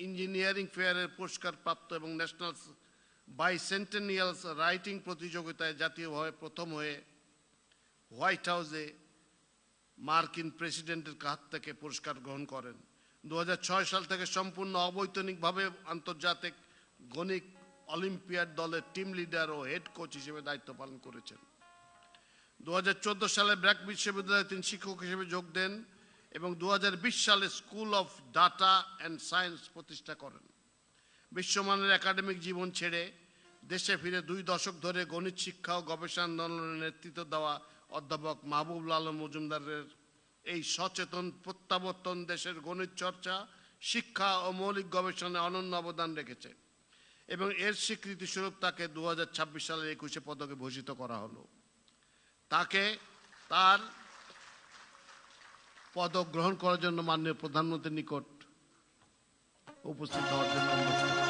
ইঞ্জিনিয়ারিং ফেয়ারের পুরস্কার প্রাপ্ত এবং ন্যাশনাল বাইসেন্টেনিয়ালস রাইটিং প্রতিযোগিতায় জাতীয়ভাবে প্রথম হয়ে হোয়াইট হাউসে মার্কিন প্রেসিডেন্টের কাছ থেকে পুরস্কার গ্রহণ করেন। 2006 সাল থেকে সম্পূর্ণ অবৈতনিকভাবে আন্তর্জাতিক গণিত অলিম্পিয়াড দলের টিম লিডার ও হেড কোচ হিসেবে দায়িত্ব পালন করেছেন। 2014 সালে ব্র্যাক বিশ্ববিদ্যালয়ে তিনি শিক্ষক হিসেবে যোগ দেন এবং 2020 সালে school of data and science প্রতিষ্ঠা করেন। বিশ্বমানের একাডেমিক জীবন ছেড়ে দেশে ফিরে 2 দশক ধরে গণিত শিক্ষা ও গবেষণা আন্দোলনের নেতৃত্ব দেওয়া অধ্যাপক মাহবুবুল আলম মজুমদারের এই সচেতন প্রত্যাবর্তন দেশের গণিত চর্চা, শিক্ষা ও মৌলিক গবেষণায় অনন্য অবদান রেখেছে এবং এর স্বীকৃতি স্বরূপ তাকে 2026 সালের 21শে পদকে ভূষিত করা হলো। তাকে তার পদক গ্রহণ করার জন্য মাননীয় প্রধানমন্ত্রীর নিকট উপস্থিত হওয়ার জন্য অনুরোধ করছি।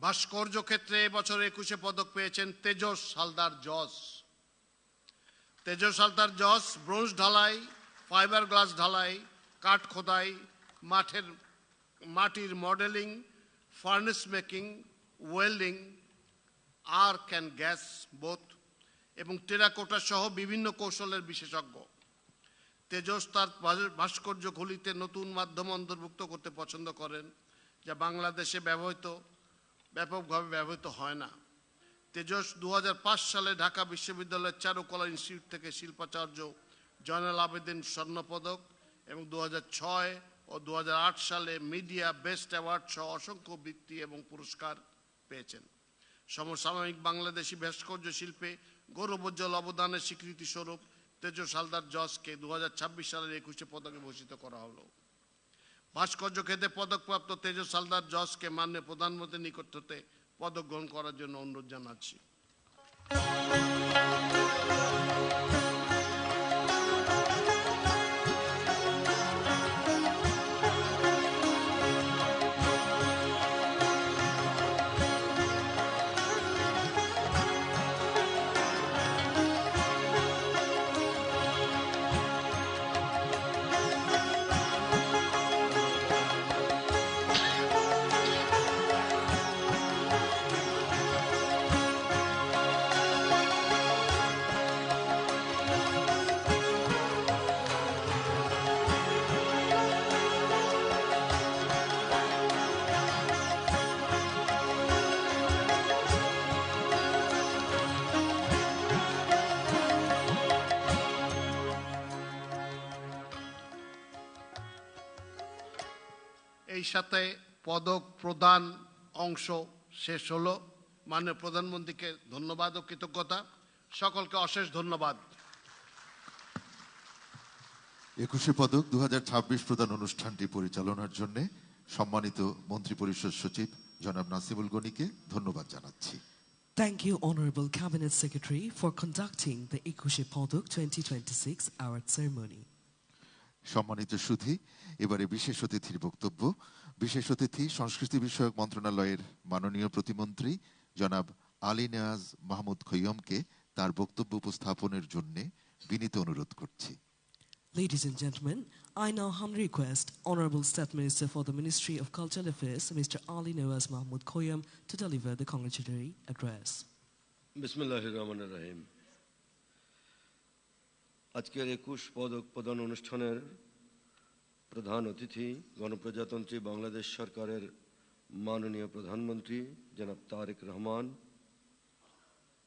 ভাস্কর্য ক্ষেত্রে এবছর 21 পদক পেয়েছেন তেজস হালদার জস। তেজস হালদার জস ব্রোঞ্জ ঢালাই, ফাইবার গ্লাস ঢালাই, কাঠ খোদাই, মাটির modelling, furnace making, welding, arc and gas both এবং টেরাকোটা সহ বিভিন্ন কৌশলের বিশেষজ্ঞ। তেজস তার ভাস্কর্যগুলিতে নতুন মাধ্যম অন্তর্ভুক্ত করতে পছন্দ করেন, যা বাংলাদেশে ব্যাপকভাবে ব্যবহৃত হয় না। তেজস 2005 সালে ঢাকা বিশ্ববিদ্যালয়ের চারুকলা ইনস্টিটিউট থেকে শিল্পাচার্য জয়নাল আবেদিন স্বর্ণপদক এবং 2006 ও 2008 সালে মিডিয়া বেস্ট অ্যাওয়ার্ড সহ অসংখ্য বৃত্তি এবং পুরস্কার পেয়েছেন। সমসাময়িক বাংলাদেশি ভাস্কর্য শিল্পে গৌরবোজ্জ্বল অবদানের স্বীকৃতি স্বরূপ তেজস হালদার জসকে 2026 সালের 21 পদকে ভূষিত করা হলো। ভাস্কর্য ক্ষেত্রে পদকপ্রাপ্ত তেজস হালদার জসকে মাননীয় প্রধানমন্ত্রীর নিকট হতে পদক গ্রহণ করার জন্য অনুরোধ জানাচ্ছি। এই সাথে পদক প্রদান অংশ শেষ হলো। মাননীয় প্রধানমন্ত্রীকে ধন্যবাদ ও কৃতজ্ঞতা। সকলকে অশেষ ধন্যবাদ। 21 পদক 2026 প্রদান অনুষ্ঠানটি পরিচালনার জন্য সম্মানিত মন্ত্রিপরিষদ সচিব জনাব নাসিমুল গনিকে ধন্যবাদ জানাচ্ছি। Thank you, Honorable Cabinet Secretary, for conducting the Ekushe Podok 2026 award ceremony. সম্মানিত সুধী, এবারে বিশেষ অতিথির বক্তব্য। বিশেষ অতিথি সংস্কৃতি বিষয়ক মন্ত্রণালয়ের মাননীয় প্রতিমন্ত্রী জনাব আলী নেয়াজ মাহমুদ খৈয়মকে তার বক্তব্য উপস্থাপনের জন্য বিনীত অনুরোধ করছি। Ladies and gentlemen, I now humbly request Honorable State Minister for the Ministry of Cultural Affairs, Mr. Ali Nawaz Mahmood Khoyam, to deliver the congratulatory address. বিসমিল্লাহির রহমানির রহিম। আজকের 21 পদক প্রদান অনুষ্ঠানের প্রধান অতিথি গণপ্রজাতন্ত্রী বাংলাদেশ সরকারের মাননীয় প্রধানমন্ত্রী জনাব তারেক রহমান,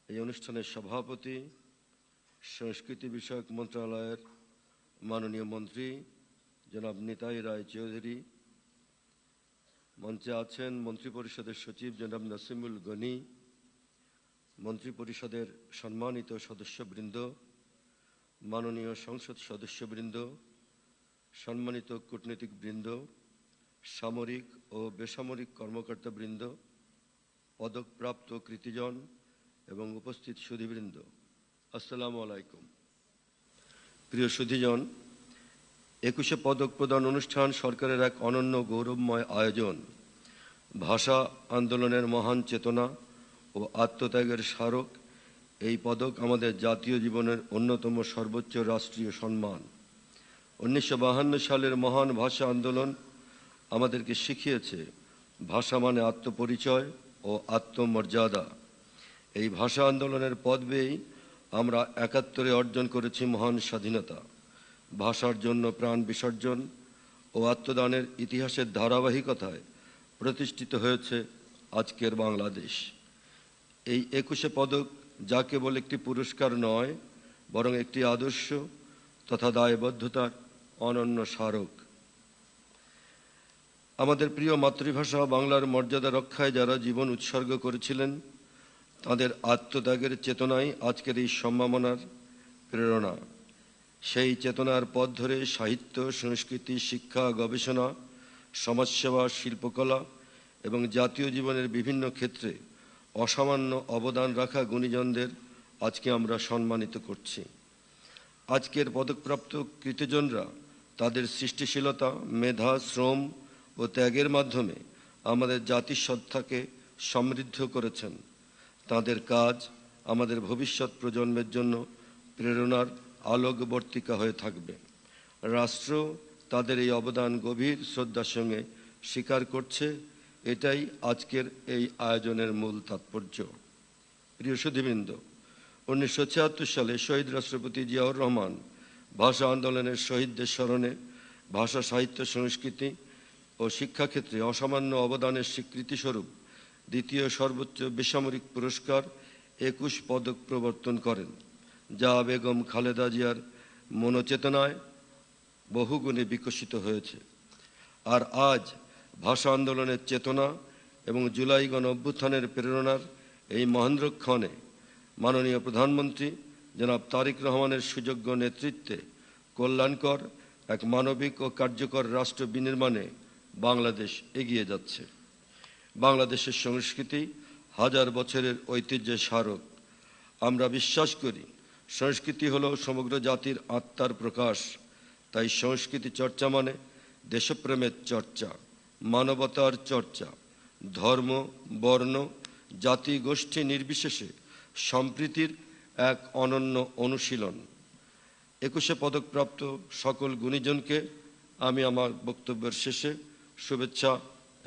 এই অনুষ্ঠানের সভাপতি সংস্কৃতি বিষয়ক মন্ত্রণালয়ের মাননীয় মন্ত্রী জনাব নিতাই রায় চৌধুরী, মঞ্চে আছেন মন্ত্রিপরিষদের সচিব জনাব নাসিমুল গনি, মন্ত্রিপরিষদের সম্মানিত সদস্যবৃন্দ, মাননীয় সংসদ সদস্যবৃন্দ, সম্মানিত কূটনীতিকবৃন্দ, সামরিক ও বেসামরিক কর্মকর্তাবৃন্দ, পদকপ্রাপ্ত কৃতিজন এবং উপস্থিত সুধীবৃন্দ, আসসালামু আলাইকুম। প্রিয় সুধীজন, 21 পদক প্রদান অনুষ্ঠান সরকারের এক অনন্য গৌরবময় আয়োজন। ভাষা আন্দোলনের মহান চেতনা ও আত্মত্যাগের স্মারক এই পদক আমাদের জাতীয় জীবনের অন্যতম সর্বোচ্চ রাষ্ট্রীয় সম্মান। 1952 সালের মহান ভাষা আন্দোলন আমাদেরকে শিখিয়েছে ভাষা মানে আত্মপরিচয় ও আত্মমর্যাদা। এই ভাষা আন্দোলনের পথ বেয়েই আমরা 71-এ অর্জন করেছি মহান স্বাধীনতা। ভাষার জন্য প্রাণ বিসর্জন ও আত্মদানের ইতিহাসের ধারাবাহিকতায় প্রতিষ্ঠিত হয়েছে আজকের বাংলাদেশ। এই 21 পদক যা কেবল একটি পুরস্কার নয়, বরং একটি আদর্শ তথা দায়বদ্ধতার অনন্য স্মারক। আমাদের প্রিয় মাতৃভাষা বাংলার মর্যাদা রক্ষায় যারা জীবন উৎসর্গ করেছিলেন, তাদের আত্মত্যাগের চেতনাই আজকের এই সম্মাননার প্রেরণা। সেই চেতনার পথ ধরে সাহিত্য, সংস্কৃতি, শিক্ষা, গবেষণা, সমাজসেবা, শিল্পকলা এবং জাতীয় জীবনের বিভিন্ন ক্ষেত্রে অসামান্য অবদান রাখা গুণীজনদের আজকে আমরা সম্মানিত করছি। আজকের পদকপ্রাপ্ত কৃতিজনরা তাদের সৃষ্টিশীলতা, মেধা, শ্রম ও ত্যাগের মাধ্যমে আমাদের জাতিসত্তাকে সমৃদ্ধ করেছেন। তাদের কাজ আমাদের ভবিষ্যৎ প্রজন্মের জন্য প্রেরণার আলোকবর্তিকা হয়ে থাকবে। রাষ্ট্র তাদের এই অবদান গভীর শ্রদ্ধার সঙ্গে স্বীকার করছে। এটাই আজকের এই আয়োজনের মূল তাৎপর্য। প্রিয় সুধীবৃন্দ, 1976 সালে শহীদ রাষ্ট্রপতি জিয়াউর রহমান ভাষা আন্দোলনের শহীদদের স্মরণে ভাষা, সাহিত্য, সংস্কৃতি ও শিক্ষাক্ষেত্রে অসামান্য অবদানের স্বীকৃতিস্বরূপ দ্বিতীয় সর্বোচ্চ বেসামরিক পুরস্কার 21 পদক প্রবর্তন করেন, যা বেগম খালেদা জিয়ার মনোচেতনায় বহুগুণে বিকশিত হয়েছে। আর আজ ভাষা আন্দোলনের চেতনা এবং জুলাই গণ অভ্যুত্থানের প্রেরণার এই মহেন্দ্রক্ষণে মাননীয় প্রধানমন্ত্রী জনাব তারেক রহমানের সুযোগ্য নেতৃত্বে কল্যাণকর এক মানবিক ও কার্যকর রাষ্ট্র বিনির্মাণে বাংলাদেশ এগিয়ে যাচ্ছে। বাংলাদেশের সংস্কৃতি হাজার বছরের ঐতিহ্যের স্মারক। আমরা বিশ্বাস করি সংস্কৃতি হলো সমগ্র জাতির আত্মার প্রকাশ। তাই সংস্কৃতি চর্চা মানে দেশপ্রেমের চর্চা, মানবতার চর্চা, ধর্ম, বর্ণ, জাতি, গোষ্ঠী নির্বিশেষে সম্প্রীতির এক অনন্য অনুশীলন। 21 পদকপ্রাপ্ত সকল গুণীজনকে আমি আমার বক্তব্যের শেষে শুভেচ্ছা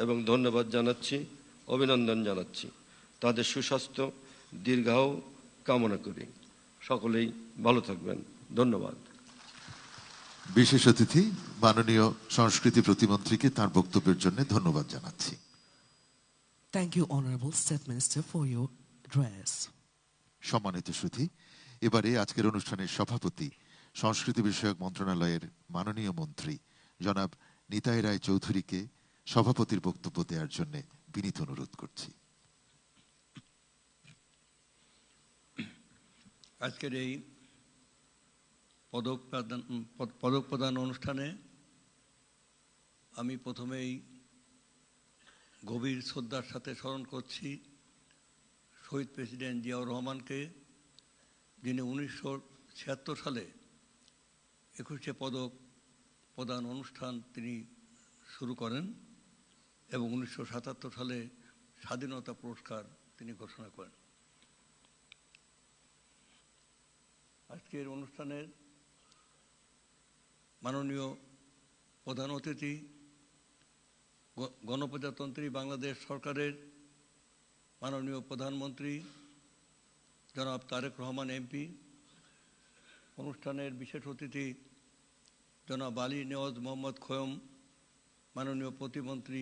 এবং ধন্যবাদ জানাচ্ছি, অভিনন্দন জানাচ্ছি। তাদের সুস্বাস্থ্য দীর্ঘায়ু কামনা করি। সকলেই ভালো থাকবেন। ধন্যবাদ। বিশেষ অতিথি মাননীয় সংস্কৃতি প্রতিমন্ত্রীকে তার বক্তব্যের জন্য ধন্যবাদ জানাচ্ছি। Thank you, Honorable State Minister, for your address. সম্মানিত সুধী, এবারে আজকের অনুষ্ঠানের সভাপতি সংস্কৃতি বিষয়ক মন্ত্রণালয়ের মাননীয় মন্ত্রী জনাব নিতাই রায় চৌধুরীকে সভাপতির বক্তব্য দেওয়ার জন্য বিনীত অনুরোধ করছি। আজকের এই পদক প্রদান অনুষ্ঠানে আমি প্রথমেই গভীর শ্রদ্ধার সাথে স্মরণ করছি শহীদ প্রেসিডেন্ট জিয়াউর রহমানকে, যিনি 1976 সালে 21 পদক প্রদান অনুষ্ঠান তিনি শুরু করেন এবং 1977 সালে স্বাধীনতা পুরস্কার তিনি ঘোষণা করেন। আজকের অনুষ্ঠানের মাননীয় প্রধান অতিথি গণপ্রজাতন্ত্রী বাংলাদেশ সরকারের মাননীয় প্রধানমন্ত্রী জনাব তারেক রহমান এমপি, অনুষ্ঠানের বিশেষ অতিথি জনাব আলী নেওয়াজ মোহাম্মদ খোয়ম, মাননীয় প্রতিমন্ত্রী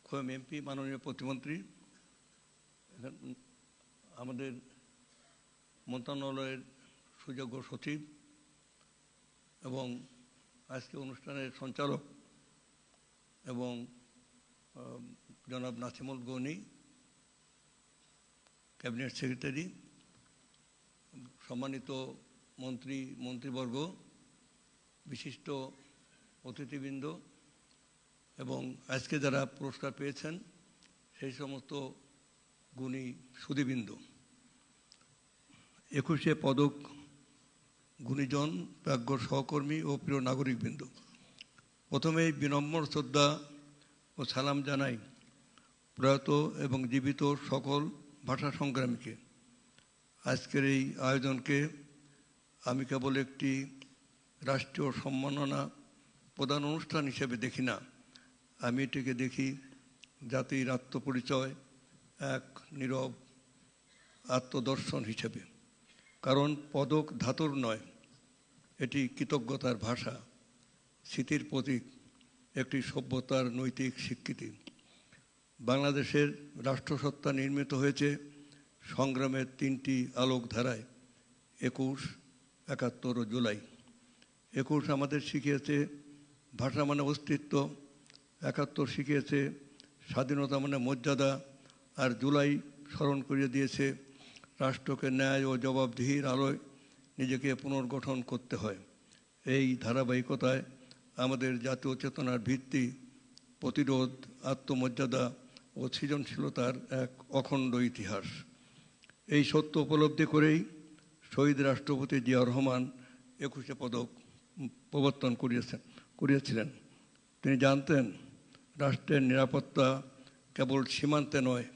খোয়ম এমপি, মাননীয় প্রতিমন্ত্রী, আমাদের মন্ত্রণালয়ের সুযোগ্য সচিব এবং আজকে অনুষ্ঠানের সঞ্চালক এবং জনাব নাসিমুল গনি, ক্যাবিনেট সেক্রেটারি, সম্মানিত মন্ত্রীবর্গ, বিশিষ্ট অতিথিবৃন্দ এবং আজকে যারা পুরস্কার পেয়েছেন সেই সমস্ত গুণী সুধীবৃন্দ, 21 পদক গুণীজন, প্রাজ্ঞ সহকর্মী ও প্রিয় নাগরিকবৃন্দ, প্রথমেই বিনম্র শ্রদ্ধা ও সালাম জানাই প্রয়াত এবং জীবিত সকল ভাষা সংগ্রামীকে। আজকের এই আয়োজনকে আমি কেবল একটি রাষ্ট্রীয় সম্মাননা প্রদান অনুষ্ঠান হিসেবে দেখি না, আমি এটিকে দেখি জাতির আত্মপরিচয়, এক নীরব আত্মদর্শন হিসেবে। কারণ পদক ধাতুর নয়, এটি কৃতজ্ঞতার ভাষা, স্মৃতির প্রতীক, একটি সভ্যতার নৈতিক স্বীকৃতি। বাংলাদেশের রাষ্ট্রসত্তা নির্মিত হয়েছে সংগ্রামের 3টি আলোকধারায়, 21, 71 ও জুলাই। 21 আমাদের শিখিয়েছে ভাষা মানে অস্তিত্ব, 71 শিখিয়েছে স্বাধীনতা মানে মর্যাদা, আর জুলাই স্মরণ করিয়ে দিয়েছে রাষ্ট্রকে ন্যায় ও জবাবদিহির আলোয় নিজেকে পুনর্গঠন করতে হয়। এই ধারাবাহিকতায় আমাদের জাতীয় চেতনার ভিত্তি প্রতিরোধ, আত্মমর্যাদা ও সৃজনশীলতার এক অখণ্ড ইতিহাস। এই সত্য উপলব্ধি করেই শহীদ রাষ্ট্রপতি জিয়াউর রহমান 21 পদক প্রবর্তন করিয়েছিলেন। তিনি জানতেন রাষ্ট্রের নিরাপত্তা কেবল সীমান্তে নয়,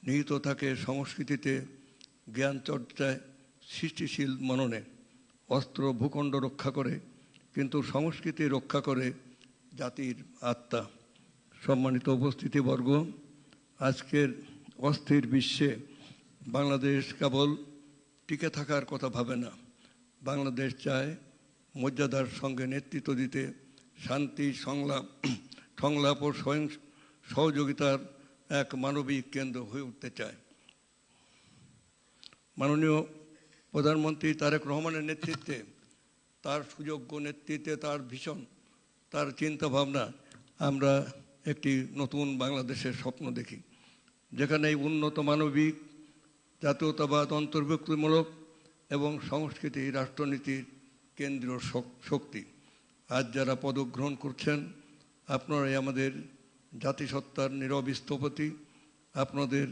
নিহিত থাকে সংস্কৃতিতে, জ্ঞান চর্চায়, সৃষ্টিশীল মননে। অস্ত্র ভূখণ্ড রক্ষা করে, কিন্তু সংস্কৃতি রক্ষা করে জাতির আত্মা। সম্মানিত উপস্থিতিবর্গ, আজকের অস্থির বিশ্বে বাংলাদেশ কেবল টিকে থাকার কথা ভাবে না। বাংলাদেশ চায় মর্যাদার সঙ্গে নেতৃত্ব দিতে, শান্তি, সংলাপ ও সহযোগিতার এক মানবিক কেন্দ্র হয়ে উঠতে চায়। মাননীয় প্রধানমন্ত্রী তারেক রহমানের নেতৃত্বে, তার সুযোগ্য নেতৃত্বে, তার ভীষণ, তার চিন্তাভাবনা, আমরা একটি নতুন বাংলাদেশের স্বপ্ন দেখি, যেখানে উন্নত মানবিক, জাতীয়তাবাদ, অন্তর্ভুক্তিমূলক এবং সংস্কৃতি রাষ্ট্রনীতির কেন্দ্রীয় শক্তি। আজ যারা পদক গ্রহণ করছেন, আপনারাই আমাদের জাতিসত্তার নীরব স্থপতি। আপনাদের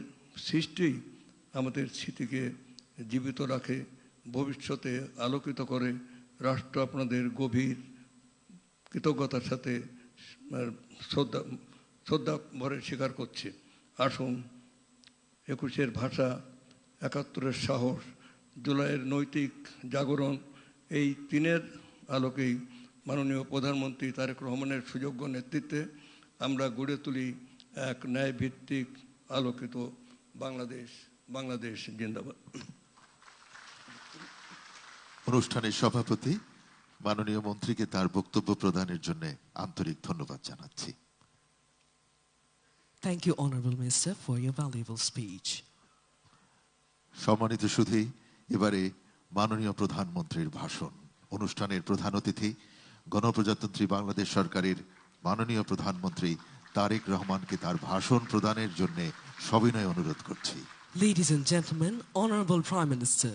সৃষ্টি আমাদের স্মৃতিকে জীবিত রাখে, ভবিষ্যতে আলোকিত করে। রাষ্ট্র আপনাদের গভীর কৃতজ্ঞতার সাথে শ্রদ্ধা ভরে স্বীকার করছে। আসুন 21-এর ভাষা, 71-এর সাহস, জুলাইয়ের নৈতিক জাগরণ, এই তিনের আলোকেই মাননীয় প্রধানমন্ত্রী তারেক রহমানের সুযোগ্য নেতৃত্বে আমরা গড়ে তুলি এক ন্যায়ভিত্তিক আলোকিত বাংলাদেশ। বাংলাদেশ জিন্দাবাদ। অনুষ্ঠানের সভাপতি মাননীয় মন্ত্রীকে তার বক্তব্য প্রদানের জন্য আন্তরিক ধন্যবাদ জানাচ্ছি। Thank you, Honorable Minister, for your valuable speech. সম্মানিত সুধী, এবারে মাননীয় প্রধানমন্ত্রীর ভাষণ। অনুষ্ঠানের প্রধান অতিথি গণপ্রজাতন্ত্রী বাংলাদেশ সরকারের মাননীয় প্রধানমন্ত্রী তারেক রহমানকে তার ভাষণ প্রদানের জন্য সবিনয় অনুরোধ করছি। Ladies and gentlemen, Honorable Prime Minister.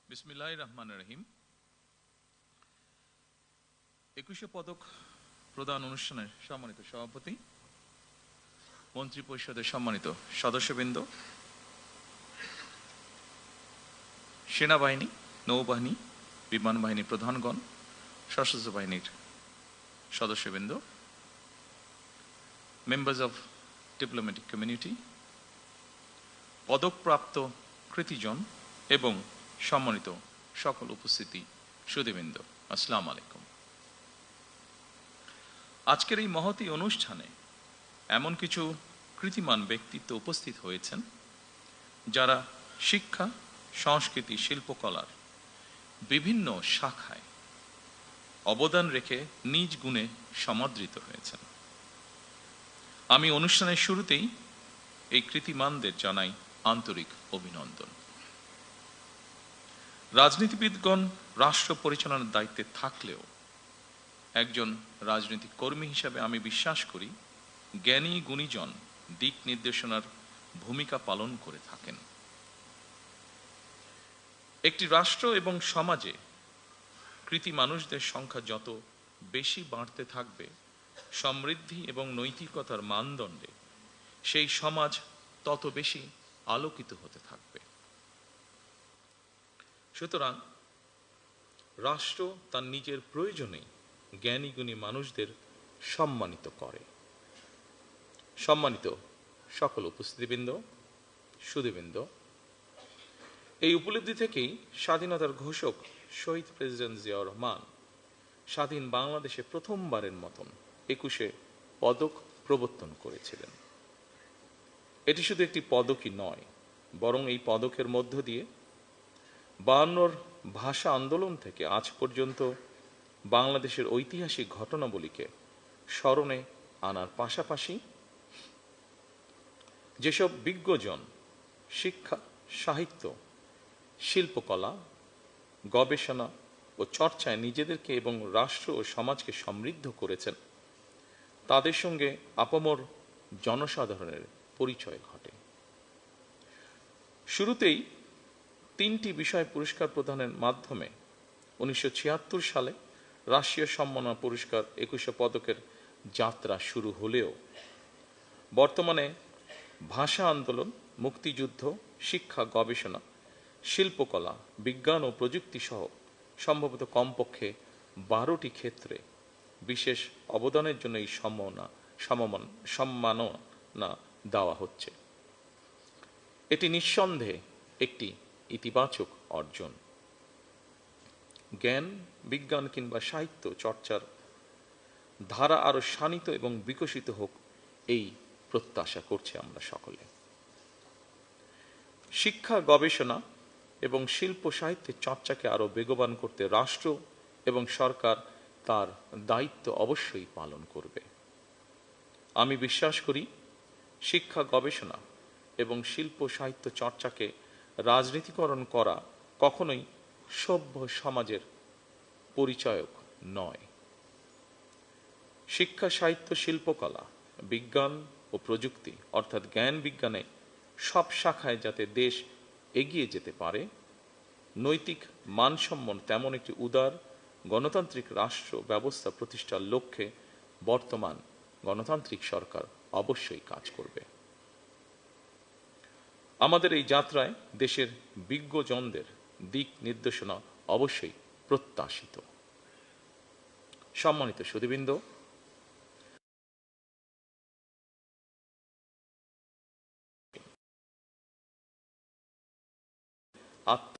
বিসমিল্লাহির রহমানির রহিম। 21শে পদক প্রদান অনুষ্ঠানের সম্মানিত সভাপতি, মন্ত্রী পরিষদের সম্মানিত সদস্যবৃন্দ, সেনাবাহিনী, নৌবাহিনী, বিমান বাহিনী প্রধানগণ, সশস্ত্র বাহিনীর সদস্যবৃন্দ, মেম্বার্স অফ ডিপ্লোম্যাটিক কমিউনিটি, পদকপ্রাপ্ত কৃতিজন এবং সম্মানিত সকল উপস্থিতি সুধীবৃন্দ, আসসালামু আলাইকুম। আজকের এই মহতী অনুষ্ঠানে এমন কিছু কৃতিমান ব্যক্তিত্ব উপস্থিত হয়েছেন যারা শিক্ষা, সংস্কৃতি, শিল্পকলার বিভিন্ন শাখায় অবদান রেখে নিজ গুণে সমাদৃত হয়েছেন। আমি অনুষ্ঠানের শুরুতেই এই কৃতিমানদের জানাই আন্তরিক অভিনন্দন। রাজনীতিবিদগণ রাষ্ট্র পরিচালনার দায়িত্বে থাকলেও একজন রাজনৈতিক কর্মী হিসাবে আমি বিশ্বাস করি জ্ঞানী গুণীজন দিক নির্দেশনার ভূমিকা পালন করে থাকেন। একটি রাষ্ট্র এবং সমাজে কৃতি মানুষদের সংখ্যা যত বেশি বাড়তে থাকবে, সমৃদ্ধি এবং নৈতিকতার মানদণ্ডে সেই সমাজ তত বেশি আলোকিত হতে থাকবে। সুতরাং রাষ্ট্র তার নিজের প্রয়োজনে জ্ঞানী গুণী মানুষদের সম্মানিত করে। সম্মানিত সকল উপস্থিতিবৃন্দ, সুধীবৃন্দ, এই উপলব্ধি থেকেই স্বাধীনতার ঘোষক শহীদ প্রেসিডেন্ট জিয়াউর রহমান স্বাধীন বাংলাদেশে প্রথমবারের মতন 21শে পদক প্রবর্তন করেছিলেন। এটি শুধু একটি পদকই নয়, বরং এই পদকের মধ্য দিয়ে 52 ভাষা আন্দোলন থেকে আজ পর্যন্ত বাংলাদেশের ঐতিহাসিক ঘটনাবলীকে স্মরণে আনার পাশাপাশি যেসব বিজ্ঞজন শিক্ষা, সাহিত্য, শিল্পকলা, গবেষণা ও চর্চায় নিজেদেরকে এবং রাষ্ট্র ও সমাজকে সমৃদ্ধ করেছেন, তাদের সঙ্গে আপামর জনসাধারণের পরিচয় ঘটে। শুরুতেই 3টি বিষয় পুরস্কার প্রদানের মাধ্যমে 1976 সালে রাষ্ট্রীয় সম্মাননা পুরস্কার 21শে পদকের যাত্রা শুরু হলেও বর্তমানে ভাষা আন্দোলন, মুক্তিযুদ্ধ, শিক্ষা, গবেষণা, শিল্পকলা, বিজ্ঞান ও প্রযুক্তি সহ সম্ভবত কমপক্ষে 12টি ক্ষেত্রে বিশেষ অবদানের জন্য এই সম্মাননা দেওয়া হচ্ছে। এটি নিঃসন্দেহে একটি ইতিবাচক অর্জন। জ্ঞান, বিজ্ঞান কিংবা সাহিত্য চর্চার ধারা আরো শানিত এবং বিকশিত হোক, এই প্রত্যাশা করছি আমরা সকলে। শিক্ষা, গবেষণা এবং শিল্প সাহিত্যের চর্চাকে আরো বেগবান করতে রাষ্ট্র এবং সরকার তার দায়িত্ব অবশ্যই পালন করবে। আমি বিশ্বাস করি শিক্ষা, গবেষণা এবং শিল্প সাহিত্য চর্চাকে রাজনীতিকরণ করা কখনোই সভ্য সমাজের পরিচায়ক নয়। শিক্ষা, সাহিত্য, শিল্পকলা, বিজ্ঞান ও প্রযুক্তি অর্থাৎ জ্ঞান বিজ্ঞানে সব শাখায় যাতে দেশ এগিয়ে যেতে পারে, নৈতিক মানসম্পন্ন তেমন একটি উদার গণতান্ত্রিক রাষ্ট্র ব্যবস্থা প্রতিষ্ঠার লক্ষ্যে বর্তমান গণতান্ত্রিক সরকার অবশ্যই কাজ করবে। আমাদের এই যাত্রায় দেশের বিজ্ঞজনদের দিক নির্দেশনা অবশ্যই প্রত্যাশিত। সম্মানিত সুধীবৃন্দ, আত্ম